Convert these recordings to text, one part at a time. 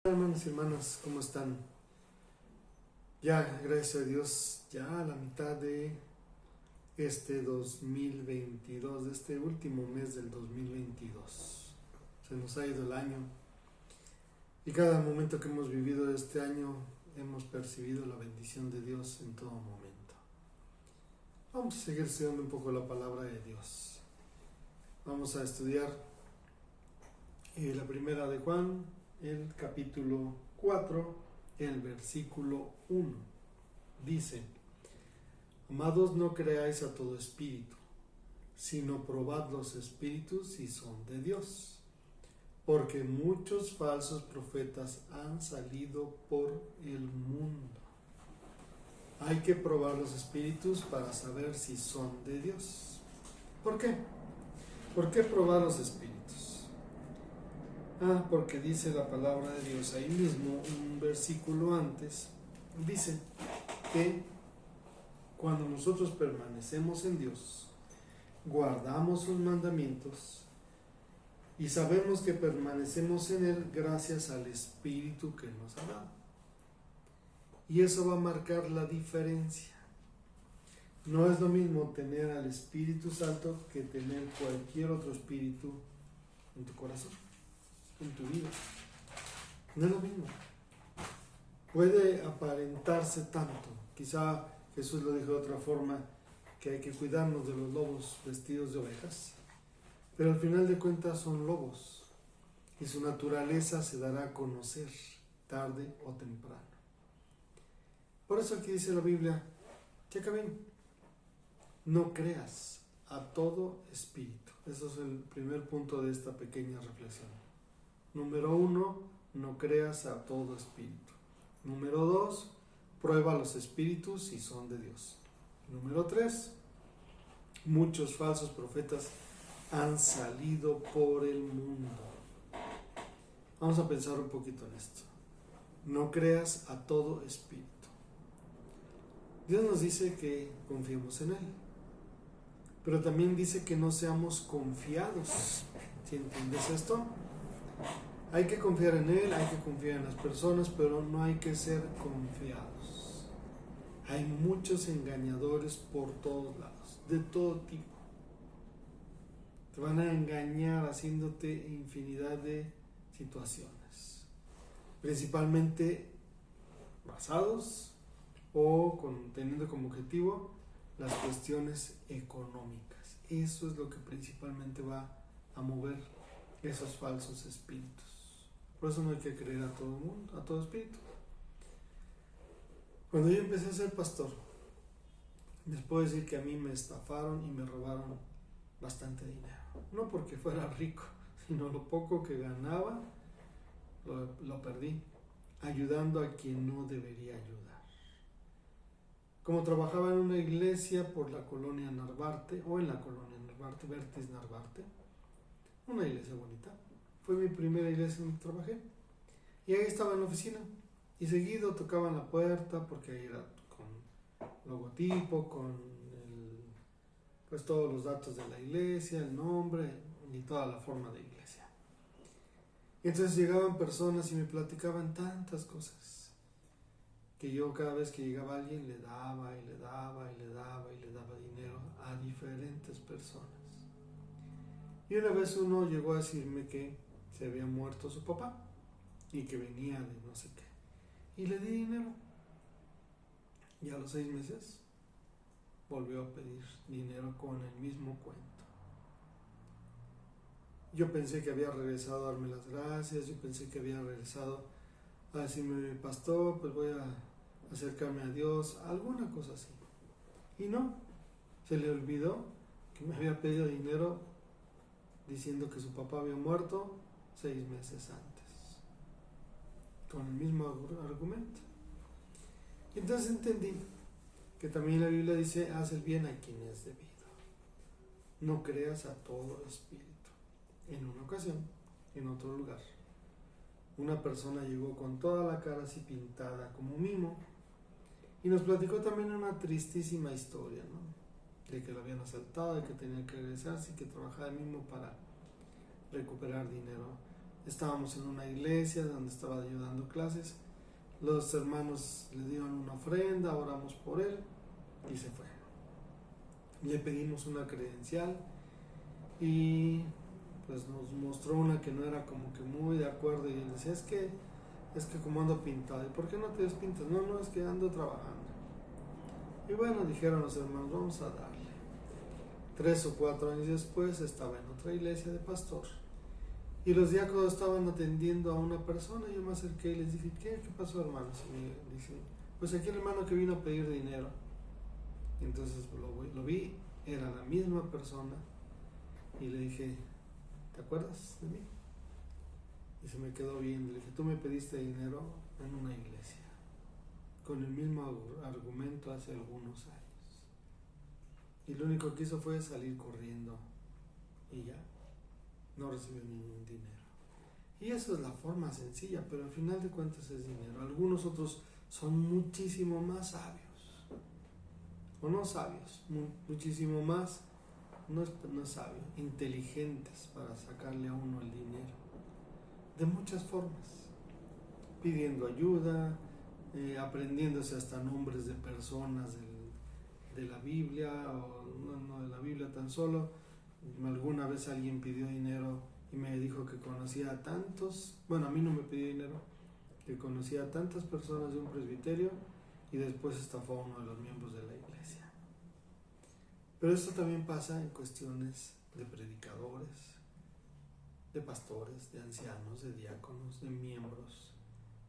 Hermanos y hermanas, ¿cómo están? Ya, gracias a Dios, ya a la mitad de este 2022, de este último mes del 2022. Se nos ha ido el año y cada momento que hemos vivido este año hemos percibido la bendición de Dios en todo momento. Vamos a seguir estudiando un poco la palabra de Dios. Vamos a estudiar la primera de Juan, el capítulo 4, el versículo 1. Dice: Amados, no creáis a todo espíritu, sino probad los espíritus si son de Dios, porque muchos falsos profetas han salido por el mundo. Hay que probar los espíritus para saber si son de Dios. ¿Por qué? ¿Por qué probar los espíritus? Porque dice la palabra de Dios ahí mismo, un versículo antes, dice que cuando nosotros permanecemos en Dios, guardamos sus mandamientos y sabemos que permanecemos en Él gracias al Espíritu que nos ha dado. Y eso va a marcar la diferencia. No es lo mismo tener al Espíritu Santo que tener cualquier otro espíritu en tu corazón, en tu vida. No es lo mismo. Puede aparentarse tanto. Quizá Jesús lo dijo de otra forma, que hay que cuidarnos de los lobos vestidos de ovejas, pero al final de cuentas son lobos y su naturaleza se dará a conocer tarde o temprano. Por eso aquí dice la Biblia, checa bien, no creas a todo espíritu. Eso es el primer punto de esta pequeña reflexión. Número 1, no creas a todo espíritu. Número 2, prueba los espíritus si son de Dios. Número 3, muchos falsos profetas han salido por el mundo. Vamos a pensar un poquito en esto. No creas a todo espíritu. Dios nos dice que confiemos en Él, pero también dice que no seamos confiados. ¿Sí entiendes esto? Hay que confiar en Él, hay que confiar en las personas, pero no hay que ser confiados. Hay muchos engañadores por todos lados, de todo tipo. Te van a engañar haciéndote infinidad de situaciones, principalmente basados o teniendo como objetivo las cuestiones económicas. Eso es lo que principalmente va a mover esos falsos espíritus. Por eso no hay que creer a todo mundo, a todo espíritu. Cuando yo empecé a ser pastor, les puedo decir que a mí me estafaron y me robaron bastante dinero. No porque fuera rico, sino lo poco que ganaba lo perdí, ayudando a quien no debería ayudar. Como trabajaba en una iglesia por la colonia Narvarte, o en la colonia Narvarte, Vértiz Narvarte, una iglesia bonita. Fue mi primera iglesia en la que trabajé. Y ahí estaba en la oficina. Y seguido tocaban la puerta, porque ahí era con logotipo, con pues todos los datos de la iglesia, el nombre y toda la forma de iglesia. Y entonces llegaban personas y me platicaban tantas cosas, que yo cada vez que llegaba alguien le daba y le daba y le daba y le daba dinero a diferentes personas. Y una vez uno llegó a decirme que se había muerto su papá y que venía de no sé qué. Y le di dinero. Y a los 6 meses volvió a pedir dinero con el mismo cuento. Yo pensé que había regresado a darme las gracias, yo pensé que había regresado a decirme, pastor, pues voy a acercarme a Dios, alguna cosa así. Y no, se le olvidó que me había pedido dinero diciendo que su papá había muerto 6 meses antes, con el mismo argumento. Entonces entendí que también la Biblia dice, haz el bien a quien es debido. No creas a todo espíritu. En una ocasión, en otro lugar, una persona llegó con toda la cara así pintada como mimo y nos platicó también una tristísima historia, ¿no? De que lo habían asaltado, de que tenía que regresarse y que trabajaba el mismo para recuperar dinero Estábamos en una iglesia donde estaba ayudando clases. Los hermanos le dieron una ofrenda, oramos por él y se fue. Le pedimos una credencial y pues nos mostró una que no era como que muy de acuerdo, y él decía, es que como ando pintado. ¿Y por qué no te despintas? No, es que ando trabajando. Y bueno, dijeron los hermanos, vamos a darle. 3 o 4 años después estaba en otra iglesia de pastor y los diáconos estaban atendiendo a una persona. Yo me acerqué y les dije, ¿qué pasó, hermanos? Y me dicen, pues aquí el hermano que vino a pedir dinero. Y entonces lo vi, era la misma persona, y le dije, ¿te acuerdas de mí? Y se me quedó bien. Le dije, tú me pediste dinero en una iglesia con el mismo argumento hace algunos años, y lo único que hizo fue salir corriendo y ya no recibió ningún dinero. Y eso es la forma sencilla, pero al final de cuentas es dinero. Algunos otros son muchísimo más sabios, o no sabios, muchísimo más, no es sabio, inteligentes para sacarle a uno el dinero, de muchas formas, pidiendo ayuda, aprendiéndose hasta nombres de personas de la Biblia, o no de la Biblia tan solo. Alguna vez alguien pidió dinero y me dijo que conocía a tantos, bueno, a mí no me pidió dinero, que conocía a tantas personas de un presbiterio, y después estafó a uno de los miembros de la iglesia. Pero esto también pasa en cuestiones de predicadores, de pastores, de ancianos, de diáconos, de miembros.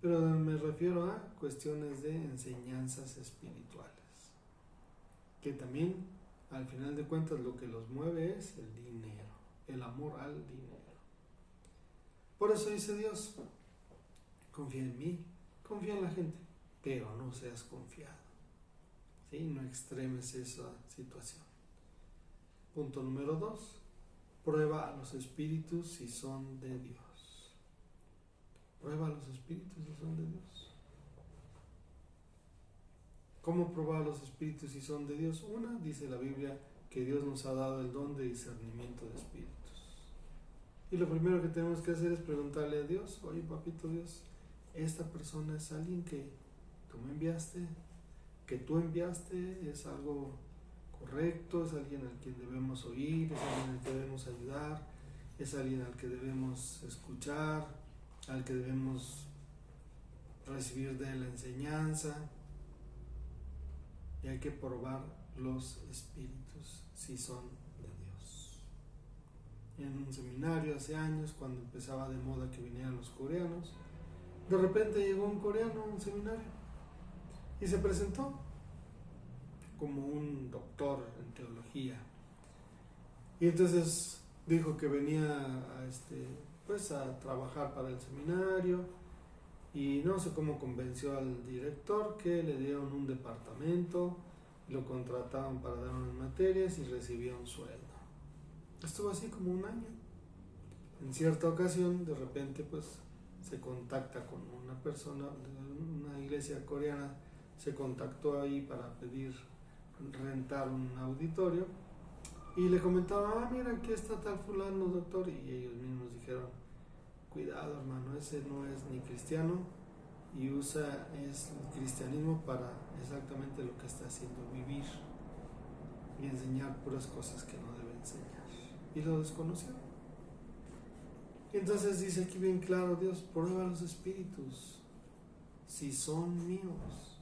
Pero me refiero a cuestiones de enseñanzas espirituales, que también al final de cuentas lo que los mueve es el dinero, el amor al dinero. Por eso dice Dios, confía en mí, confía en la gente, pero no seas confiado, ¿sí? No extremes esa situación. Punto número 2, prueba a los espíritus si son de Dios. Prueba a los espíritus si son de Dios. ¿Cómo probar a los espíritus si son de Dios? Una, dice la Biblia que Dios nos ha dado el don de discernimiento de espíritus. Y lo primero que tenemos que hacer es preguntarle a Dios, oye, papito Dios, esta persona es alguien que tú me enviaste, que tú enviaste, es algo correcto, es alguien al que debemos oír, es alguien al que debemos ayudar, es alguien al que debemos escuchar, al que debemos recibir de la enseñanza. Y hay que probar los espíritus si son de Dios. En un seminario hace años, cuando empezaba de moda que vinieran los coreanos, de repente llegó un coreano a un seminario y se presentó como un doctor en teología, y entonces dijo que venía a trabajar para el seminario, y no sé cómo convenció al director que le dieron un departamento, lo contrataban para dar unas materias y recibía un sueldo. Estuvo así como un año. En cierta ocasión, de repente, pues se contacta con una persona de una iglesia coreana, se contactó ahí para pedir rentar un auditorio, y le comentaba, mira, aquí está tal fulano, doctor, y ellos mismos dijeron, cuidado, hermano, ese no es ni cristiano, y usa el cristianismo para exactamente lo que está haciendo, vivir y enseñar puras cosas que no debe enseñar, y lo desconoció. Entonces dice aquí bien claro Dios, prueba los espíritus si son míos,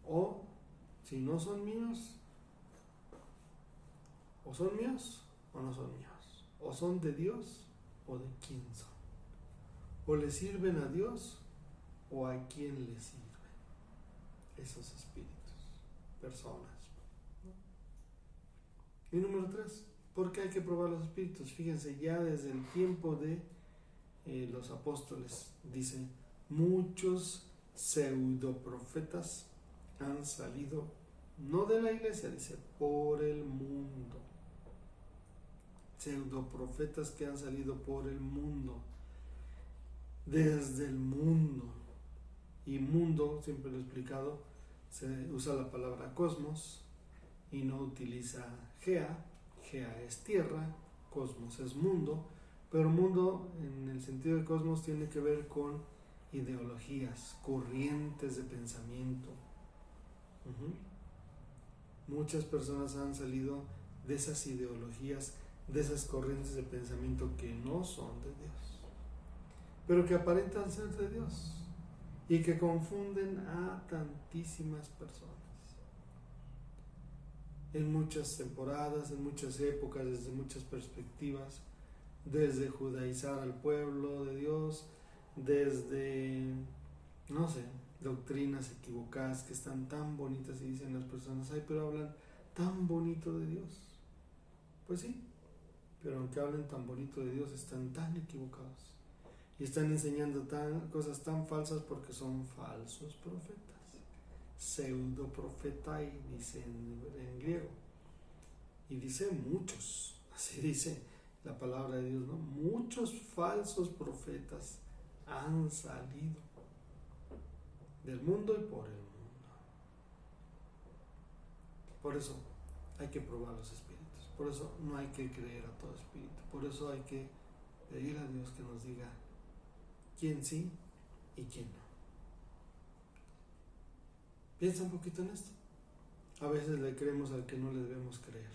o si no son míos, o son míos o no son míos, o son de Dios o de quién son, o le sirven a Dios o a quién le sirven esos espíritus, personas. Y número 3, ¿por qué hay que probar los espíritus? Fíjense, ya desde el tiempo de los apóstoles, dice, muchos pseudoprofetas han salido, no de la iglesia, dice, por el mundo. Pseudoprofetas que han salido por el mundo, desde el mundo. Y mundo, siempre lo he explicado, se usa la palabra cosmos y no utiliza gea. Gea es tierra, cosmos es mundo, Pero mundo, en el sentido de cosmos, tiene que ver con ideologías, corrientes de pensamiento. Muchas personas han salido de esas ideologías, de esas corrientes de pensamiento que no son de Dios, pero que aparentan ser de Dios y que confunden a tantísimas personas. En muchas temporadas, en muchas épocas, desde muchas perspectivas, desde judaizar al pueblo de Dios, desde, no sé, doctrinas equivocadas que están tan bonitas y dicen las personas, ay, pero hablan tan bonito de Dios. Pues sí, pero aunque hablen tan bonito de Dios, están tan equivocados y están enseñando cosas tan falsas porque son falsos profetas, pseudo profetai, dice en griego, y dice muchos, así dice la palabra de Dios, ¿no? Muchos falsos profetas han salido del mundo y por el mundo. Por eso hay que probar los espíritus, por eso no hay que creer a todo espíritu, por eso hay que pedir a Dios que nos diga quién sí y quién no. Piensa un poquito en esto. A veces le creemos al que no le debemos creer,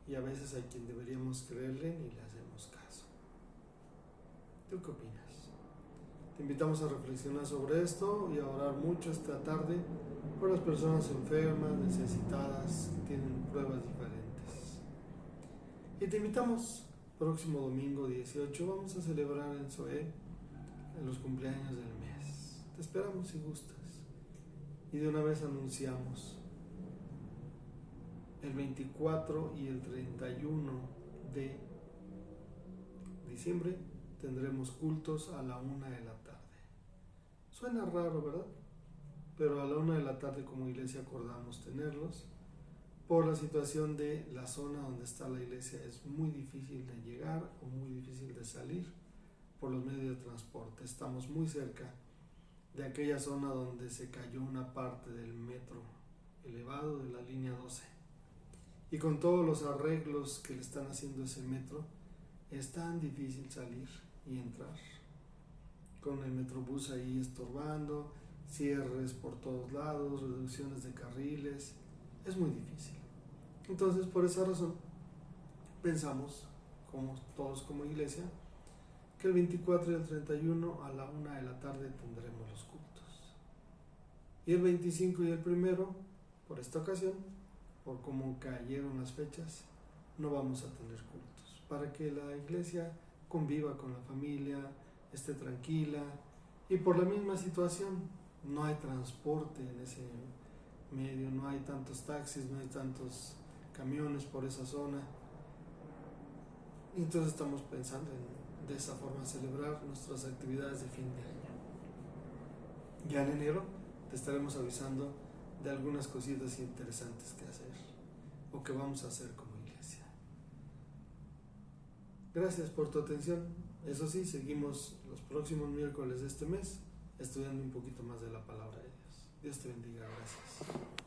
y a veces hay quien deberíamos creerle y le hacemos caso. ¿Tú qué opinas? Te invitamos a reflexionar sobre esto y a orar mucho esta tarde por las personas enfermas, necesitadas, que tienen pruebas diferentes. Y te invitamos, próximo domingo 18, vamos a celebrar en Zoé los cumpleaños del mes. Te esperamos si gustas. Y de una vez anunciamos el 24 y el 31 de diciembre tendremos cultos a la 1 de la tarde. Suena raro, ¿verdad? Pero a la 1 de la tarde como iglesia acordamos tenerlos. Por la situación de la zona donde está la iglesia es muy difícil de llegar o muy difícil de salir por los medios de transporte. Estamos muy cerca de aquella zona donde se cayó una parte del metro elevado de la línea 12. Y con todos los arreglos que le están haciendo ese metro, es tan difícil salir y entrar. Con el metrobús ahí estorbando, cierres por todos lados, reducciones de carriles, es muy difícil. Entonces, por esa razón, pensamos, como todos como iglesia, que el 24 y el 31 a la 1 de la tarde tendremos los cultos. Y el 25 y el 1, por esta ocasión, por cómo cayeron las fechas, no vamos a tener cultos, para que la iglesia conviva con la familia, esté tranquila, y por la misma situación no hay transporte en ese medio, no hay tantos taxis, no hay tantos camiones por esa zona, y entonces estamos pensando en de esa forma celebrar nuestras actividades de fin de año. Ya en enero te estaremos avisando de algunas cositas interesantes que hacer o que vamos a hacer como iglesia. Gracias por tu atención. Eso sí, seguimos los próximos miércoles de este mes estudiando un poquito más de la palabra de Dios. Dios te bendiga. Gracias.